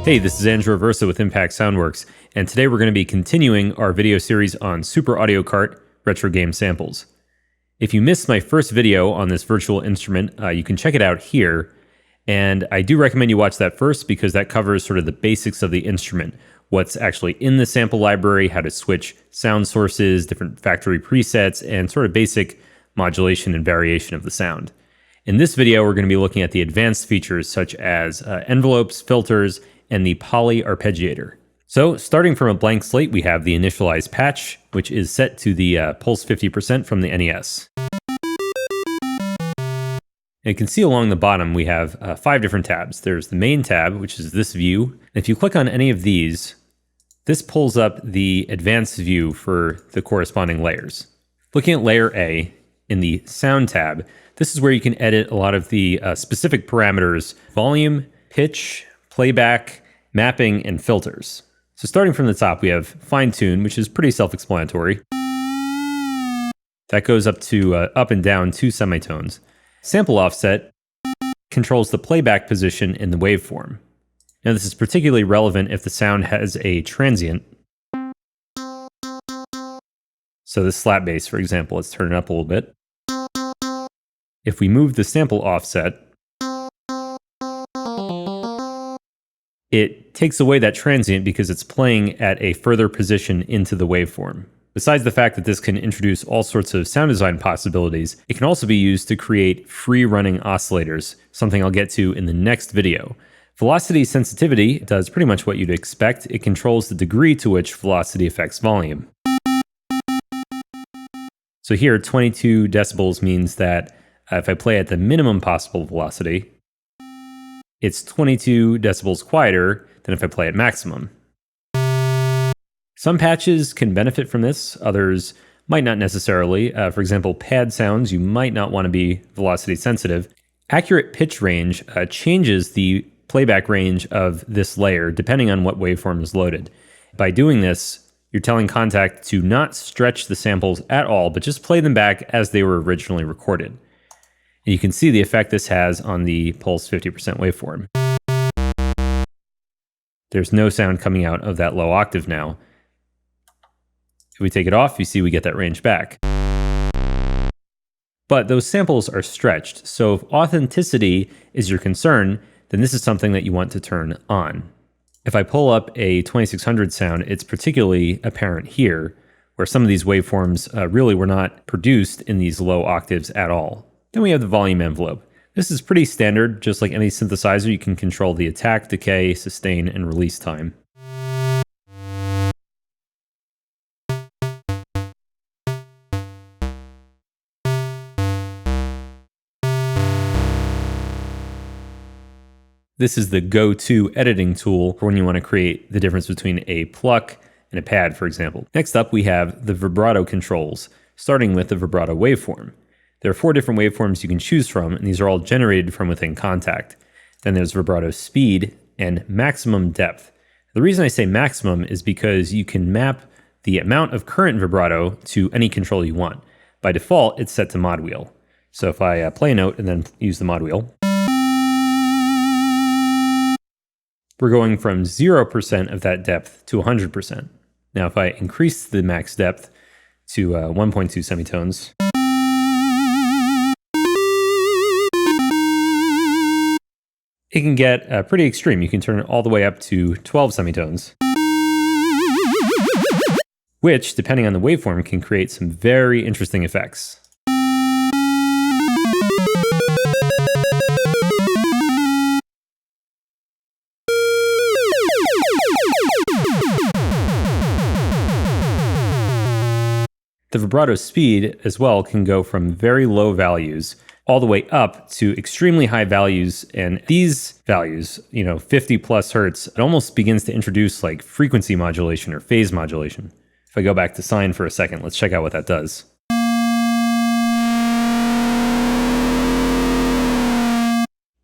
Hey, this is Andrew Aversa with Impact Soundworks, and today we're going to be continuing our video series on Super Audio Kart retro game samples. If you missed my first video on this virtual instrument, you can check it out here, and I do recommend you watch that first because that covers sort of the basics of the instrument, what's actually in the sample library, how to switch sound sources, different factory presets, and sort of basic modulation and variation of the sound. In this video, we're going to be looking at the advanced features such as envelopes, filters, and the poly-arpeggiator. So starting from a blank slate, we have the initialized patch, which is set to the pulse 50% from the NES. And you can see along the bottom, we have 5 different tabs. There's the main tab, which is this view. And if you click on any of these, this pulls up the advanced view for the corresponding layers. Looking at layer A in the sound tab, this is where you can edit a lot of the specific parameters: volume, pitch, playback, mapping, and filters. So starting from the top, we have fine tune, which is pretty self-explanatory. That goes up to up and down 2 semitones. Sample offset controls the playback position in the waveform. Now this is particularly relevant if the sound has a transient. So this slap bass, for example, let's turn it up a little bit. If we move the sample offset, it takes away that transient because it's playing at a further position into the waveform. Besides the fact that this can introduce all sorts of sound design possibilities, it can also be used to create free-running oscillators, something I'll get to in the next video. Velocity sensitivity does pretty much what you'd expect. It controls the degree to which velocity affects volume. So here, 22 decibels means that if I play at the minimum possible velocity, it's 22 decibels quieter than if I play at maximum. Some patches can benefit from this, others might not necessarily. For example, pad sounds, you might not want to be velocity sensitive. Accurate pitch range changes the playback range of this layer depending on what waveform is loaded. By doing this, you're telling Kontakt to not stretch the samples at all, but just play them back as they were originally recorded. And you can see the effect this has on the pulse 50% waveform. There's no sound coming out of that low octave now. If we take it off, you see we get that range back. But those samples are stretched, so if authenticity is your concern, then this is something that you want to turn on. If I pull up a 2600 sound, it's particularly apparent here, where some of these waveforms really were not produced in these low octaves at all. Then we have the volume envelope. This is pretty standard. Just like any synthesizer, you can control the attack, decay, sustain, and release time. This is the go-to editing tool for when you want to create the difference between a pluck and a pad, for example. Next up, we have the vibrato controls, starting with the vibrato waveform. There are 4 different waveforms you can choose from, and these are all generated from within Kontakt. Then there's vibrato speed and maximum depth. The reason I say maximum is because you can map the amount of current vibrato to any control you want. By default, it's set to mod wheel. So if I play a note and then use the mod wheel, we're going from 0% of that depth to 100%. Now if I increase the max depth to 1.2 semitones, it can get pretty extreme. You can turn it all the way up to 12 semitones, which, depending on the waveform, can create some very interesting effects. The vibrato speed as well can go from very low values all the way up to extremely high values. And these values, 50 plus hertz, it almost begins to introduce like frequency modulation or phase modulation. If I go back to sine for a second, let's check out what that does.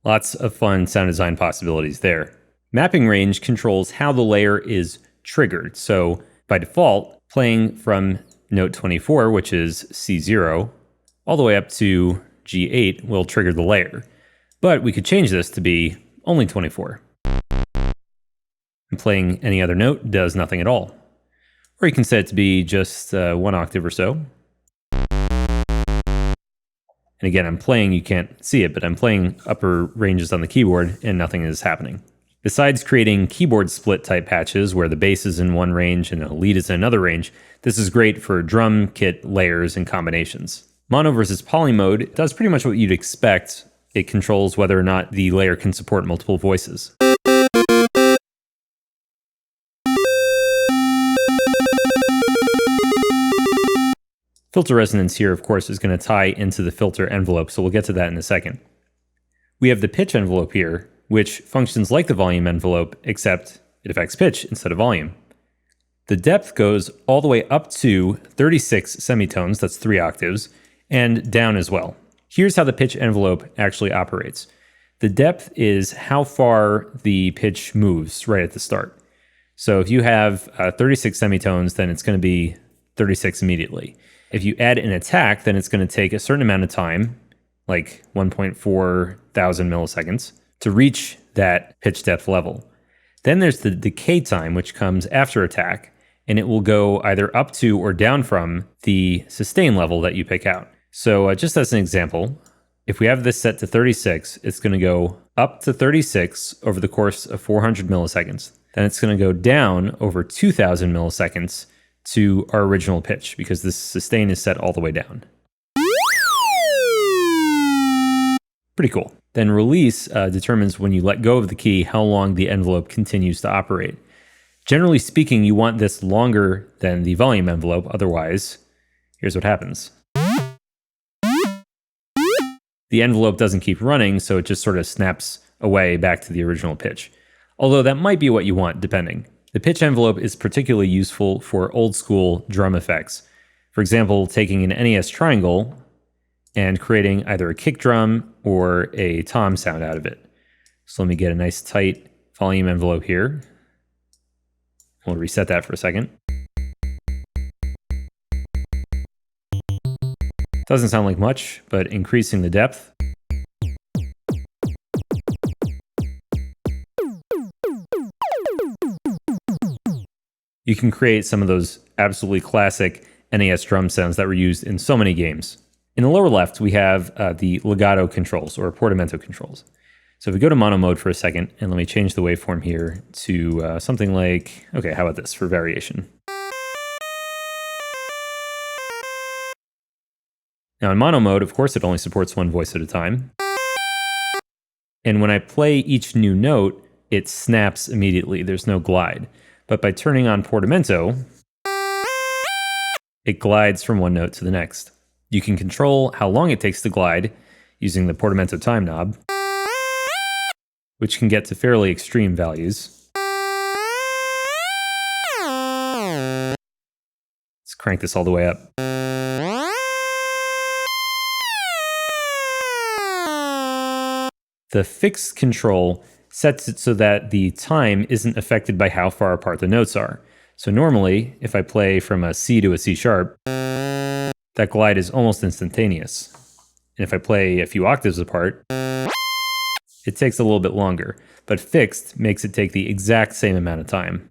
Lots of fun sound design possibilities there. Mapping range controls how the layer is triggered. So by default, playing from note 24, which is C0, all the way up to G8 will trigger the layer. But we could change this to be only 24. And playing any other note does nothing at all. Or you can set it to be just 1 octave or so. And again, I'm playing, you can't see it, but I'm playing upper ranges on the keyboard and nothing is happening. Besides creating keyboard split type patches where the bass is in one range and the lead is in another range, this is great for drum kit layers and combinations. Mono versus poly mode does pretty much what you'd expect. It controls whether or not the layer can support multiple voices. Filter resonance here, of course, is going to tie into the filter envelope, so we'll get to that in a second. We have the pitch envelope here, which functions like the volume envelope, except it affects pitch instead of volume. The depth goes all the way up to 36 semitones, that's 3 octaves, and down as well. Here's how the pitch envelope actually operates. The depth is how far the pitch moves right at the start. So if you have 36 semitones, then it's going to be 36 immediately. If you add an attack, then it's going to take a certain amount of time, like 1.4 thousand milliseconds, to reach that pitch depth level. Then there's the decay time, which comes after attack, and it will go either up to or down from the sustain level that you pick out. So just as an example, if we have this set to 36, it's going to go up to 36 over the course of 400 milliseconds. Then it's going to go down over 2000 milliseconds to our original pitch, because this sustain is set all the way down. Pretty cool. Then release determines when you let go of the key how long the envelope continues to operate. Generally speaking, you want this longer than the volume envelope, otherwise, here's what happens. The envelope doesn't keep running, so it just sort of snaps away back to the original pitch. Although that might be what you want, depending. The pitch envelope is particularly useful for old school drum effects. For example, taking an NES triangle and creating either a kick drum or a tom sound out of it. So let me get a nice tight volume envelope here. We'll reset that for a second. Doesn't sound like much, but increasing the depth. You can create some of those absolutely classic NES drum sounds that were used in so many games. In the lower left, we have the legato controls, or Portamento controls. So if we go to mono mode for a second, and let me change the waveform here to something like, okay, how about this for variation? Now in mono mode, of course, it only supports one voice at a time. And when I play each new note, it snaps immediately. There's no glide. But by turning on Portamento, it glides from one note to the next. You can control how long it takes to glide using the Portamento time knob, which can get to fairly extreme values. Let's crank this all the way up. The fixed control sets it so that the time isn't affected by how far apart the notes are. So normally, if I play from a C to a C sharp, that glide is almost instantaneous. And if I play a few octaves apart, it takes a little bit longer, but fixed makes it take the exact same amount of time.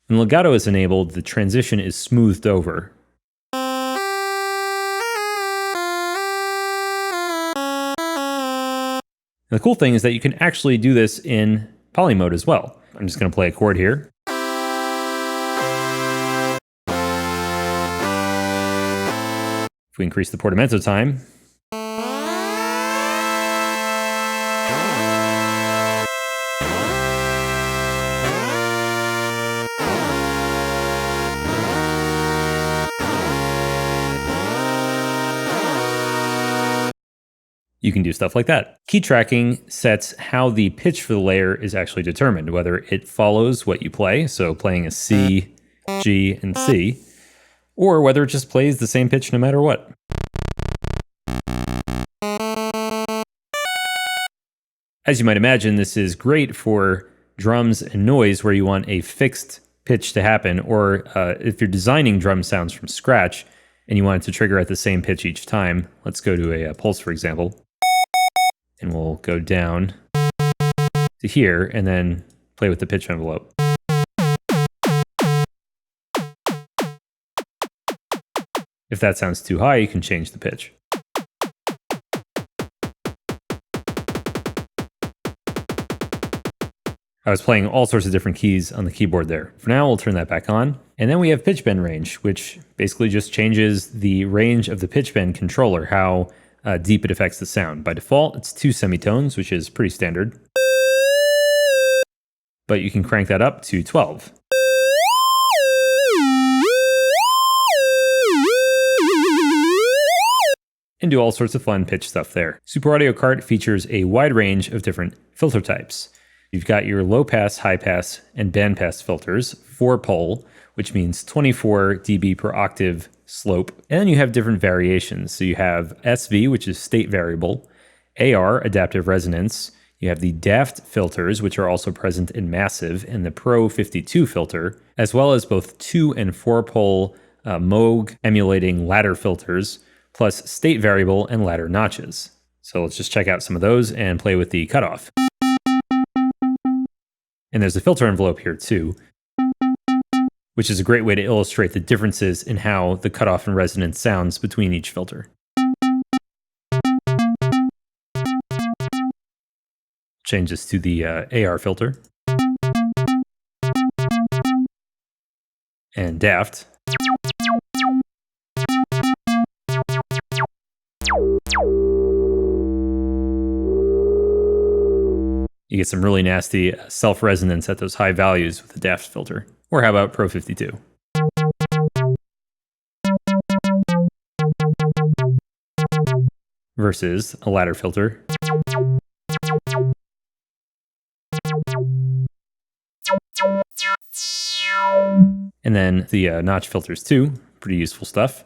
When legato is enabled, the transition is smoothed over. And the cool thing is that you can actually do this in poly mode as well. I'm just going to play a chord here. If we increase the Portamento time, you can do stuff like that. Key tracking sets how the pitch for the layer is actually determined, whether it follows what you play, so playing a C, G, and C, or whether it just plays the same pitch no matter what. As you might imagine, this is great for drums and noise where you want a fixed pitch to happen, or if you're designing drum sounds from scratch and you want it to trigger at the same pitch each time. Let's go to a pulse, for example. And we'll go down to here, and then play with the pitch envelope. If that sounds too high, you can change the pitch. I was playing all sorts of different keys on the keyboard there. For now, we'll turn that back on. And then we have pitch bend range, which basically just changes the range of the pitch bend controller, how deep it affects the sound. By default, it's 2 semitones, which is pretty standard. But you can crank that up to 12. And do all sorts of fun pitch stuff there. Super Audio Cart features a wide range of different filter types. You've got your low pass, high pass, and band pass filters, 4-pole, which means 24 dB per octave slope. And then you have different variations. So you have SV, which is state variable, AR, adaptive resonance. You have the DAFT filters, which are also present in Massive, and the Pro 52 filter, as well as both 2- and 4-pole Moog emulating ladder filters, plus state variable and ladder notches. So let's just check out some of those and play with the cutoff. And there's a filter envelope here too, which is a great way to illustrate the differences in how the cutoff and resonance sounds between each filter. Change this to the AR filter. And DAFT. You get some really nasty self-resonance at those high values with the DAFT filter. Or how about Pro 52? Versus a ladder filter. And then the notch filters too, pretty useful stuff.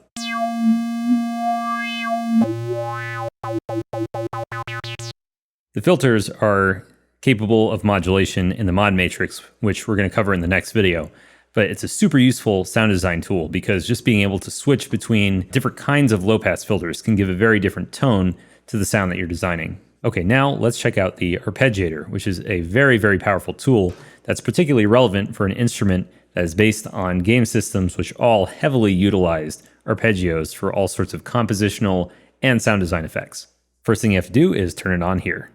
The filters are capable of modulation in the mod matrix, which we're going to cover in the next video. But it's a super useful sound design tool because just being able to switch between different kinds of low pass filters can give a very different tone to the sound that you're designing. Okay, now let's check out the arpeggiator, which is a very, very powerful tool that's particularly relevant for an instrument that is based on game systems which all heavily utilized arpeggios for all sorts of compositional and sound design effects. First thing you have to do is turn it on here.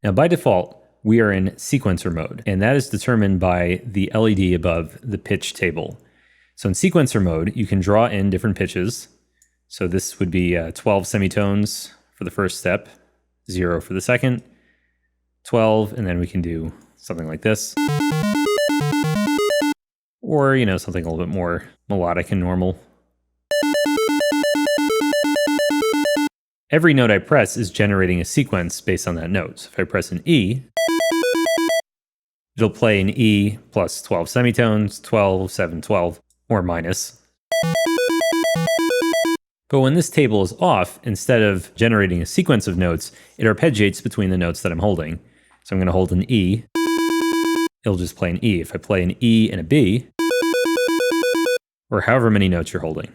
Now, by default, we are in sequencer mode, and that is determined by the LED above the pitch table. So in sequencer mode, you can draw in different pitches. So this would be 12 semitones for the first step, 0 for the second, 12, and then we can do something like this. Or, you know, something a little bit more melodic and normal. Every note I press is generating a sequence based on that note. So if I press an E, it'll play an E plus 12 semitones, 12, 7, 12, or minus. But when this table is off, instead of generating a sequence of notes, it arpeggiates between the notes that I'm holding. So I'm going to hold an E. It'll just play an E. If I play an E and a B, or however many notes you're holding.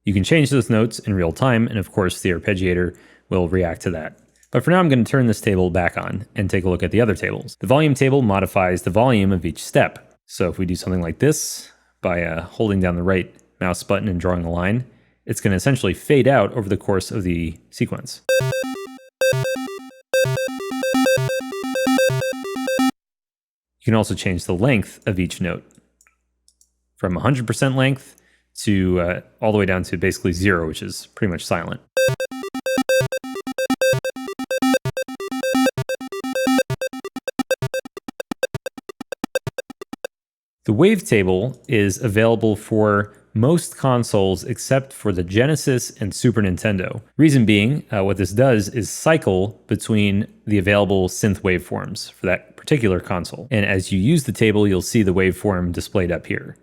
You can change those notes in real time, and of course the arpeggiator will react to that. But for now, I'm going to turn this table back on and take a look at the other tables. The volume table modifies the volume of each step. So if we do something like this, by holding down the right mouse button and drawing a line, it's going to essentially fade out over the course of the sequence. You can also change the length of each note from 100% length to all the way down to basically 0, which is pretty much silent. The wavetable is available for most consoles except for the Genesis and Super Nintendo. Reason being, what this does is cycle between the available synth waveforms for that particular console. And as you use the table, you'll see the waveform displayed up here.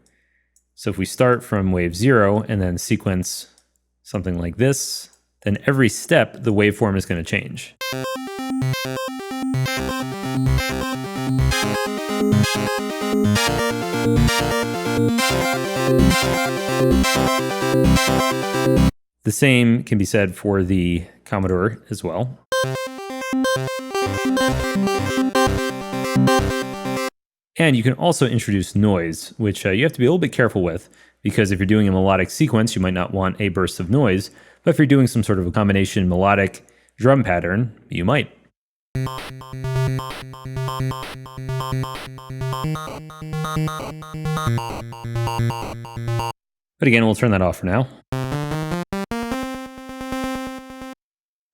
So if we start from wave 0 and then sequence something like this, then every step the waveform is going to change. The same can be said for the Commodore as well. And you can also introduce noise, which you have to be a little bit careful with, because if you're doing a melodic sequence, you might not want a burst of noise, but if you're doing some sort of a combination melodic drum pattern, you might. But again, we'll turn that off for now.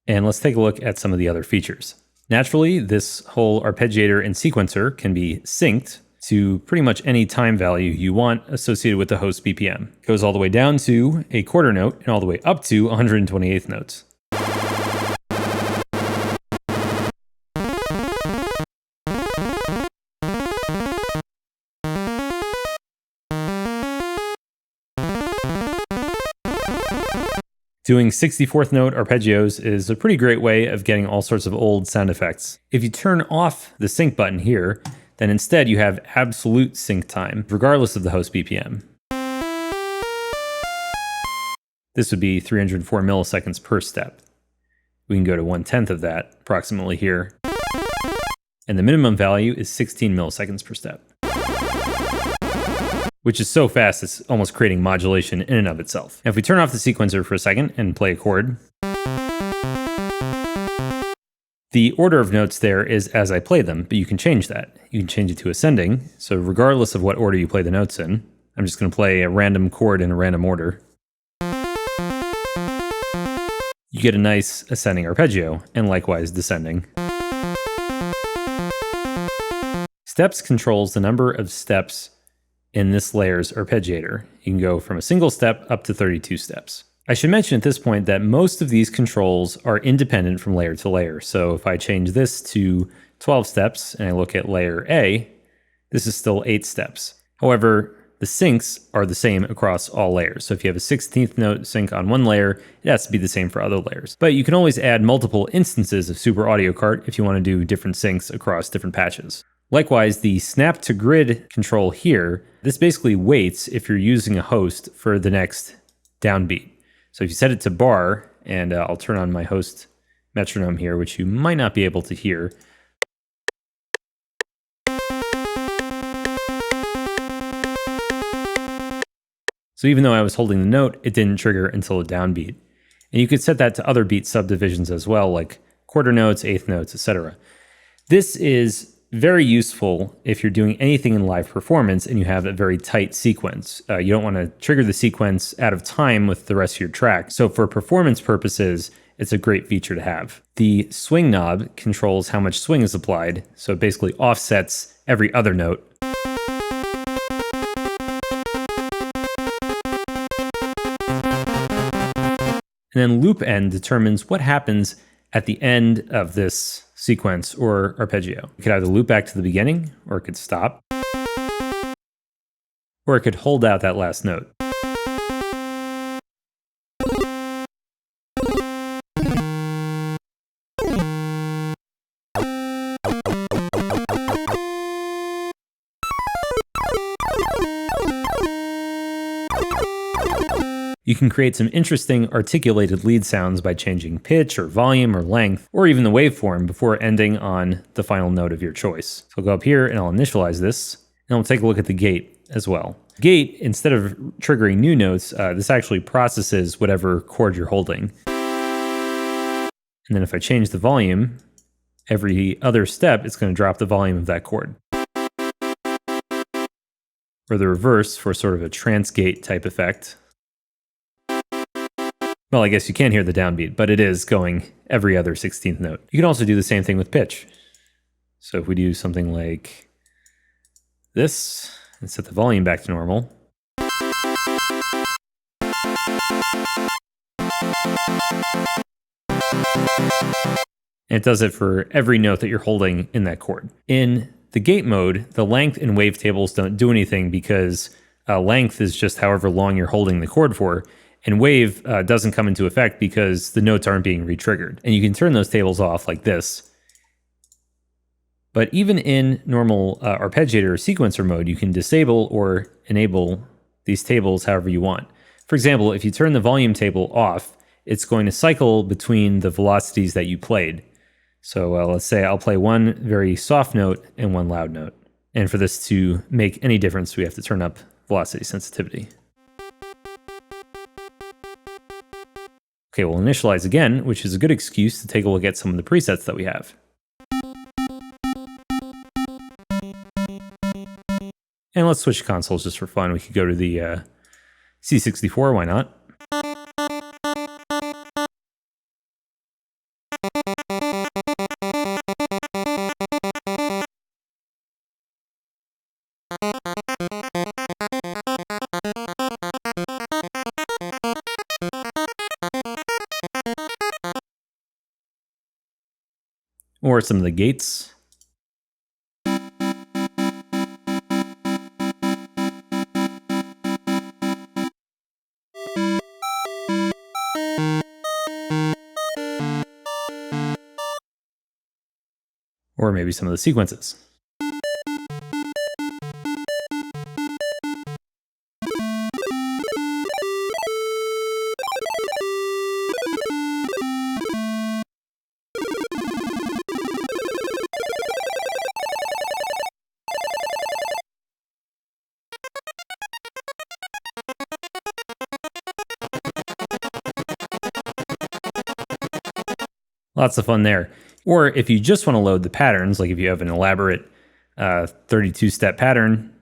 And let's take a look at some of the other features. Naturally, this whole arpeggiator and sequencer can be synced to pretty much any time value you want associated with the host BPM. It goes all the way down to a quarter note and all the way up to 128th notes. Doing 64th note arpeggios is a pretty great way of getting all sorts of old sound effects. If you turn off the sync button here, then instead you have absolute sync time, regardless of the host BPM. This would be 304 milliseconds per step. We can go to 1/10 of that, approximately here. And the minimum value is 16 milliseconds per step, which is so fast it's almost creating modulation in and of itself. Now, if we turn off the sequencer for a second and play a chord, the order of notes there is as I play them, but you can change that. You can change it to ascending, so regardless of what order you play the notes in, I'm just going to play a random chord in a random order. You get a nice ascending arpeggio, and likewise descending. Steps controls the number of steps in this layer's arpeggiator. You can go from a single step up to 32 steps. I should mention at this point that most of these controls are independent from layer to layer. So if I change this to 12 steps and I look at layer A, this is still 8 steps. However, the syncs are the same across all layers. So if you have a 16th note sync on one layer, it has to be the same for other layers. But you can always add multiple instances of Super Audio Cart if you want to do different syncs across different patches. Likewise, the snap to grid control here, this basically waits if you're using a host for the next downbeat. So if you set it to bar, and I'll turn on my host metronome here, which you might not be able to hear. So even though I was holding the note, it didn't trigger until a downbeat. And you could set that to other beat subdivisions as well, like quarter notes, eighth notes, etc. This is very useful if you're doing anything in live performance and you have a very tight sequence. You don't want to trigger the sequence out of time with the rest of your track. So for performance purposes, it's a great feature to have. The swing knob controls how much swing is applied, so it basically offsets every other note. And then loop end determines what happens at the end of this sequence or arpeggio. It could either loop back to the beginning, or it could stop, or it could hold out that last note. You can create some interesting articulated lead sounds by changing pitch or volume or length, or even the waveform before ending on the final note of your choice. So I'll go up here and I'll initialize this, and I'll take a look at the gate as well. Gate, instead of triggering new notes, this actually processes whatever chord you're holding. And then if I change the volume, every other step, it's going to drop the volume of that chord. Or the reverse for sort of a trance gate type effect. Well, I guess you can't hear the downbeat, but it is going every other 16th note. You can also do the same thing with pitch. So if we do something like this and set the volume back to normal. And it does it for every note that you're holding in that chord. In the gate mode, the length and wavetables don't do anything because length is just however long you're holding the chord for. And wave doesn't come into effect because the notes aren't being re-triggered. And you can turn those tables off like this. But even in normal arpeggiator or sequencer mode, you can disable or enable these tables however you want. For example, if you turn the volume table off, it's going to cycle between the velocities that you played. So let's say I'll play one very soft note and one loud note. And for this to make any difference, we have to turn up velocity sensitivity. Okay, we'll initialize again, which is a good excuse to take a look at some of the presets that we have. And let's switch consoles just for fun. We could go to the C64, why not? Or some of the gates. Or maybe some of the sequences. Lots of fun there. Or if you just want to load the patterns, like if you have an elaborate 32-step pattern,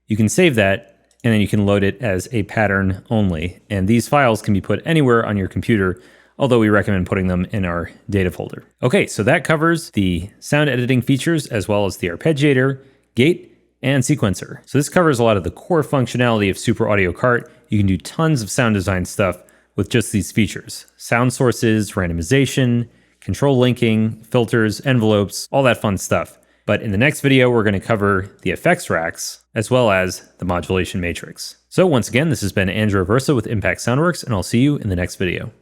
you can save that and then you can load it as a pattern only. And these files can be put anywhere on your computer, although we recommend putting them in our data folder. Okay, so that covers the sound editing features as well as the arpeggiator, gate, and sequencer. So this covers a lot of the core functionality of Super Audio Cart. You can do tons of sound design stuff with just these features. Sound sources, randomization, control linking, filters, envelopes, all that fun stuff. But in the next video, we're going to cover the effects racks as well as the modulation matrix. So once again, this has been Andrew Aversa with Impact Soundworks, and I'll see you in the next video.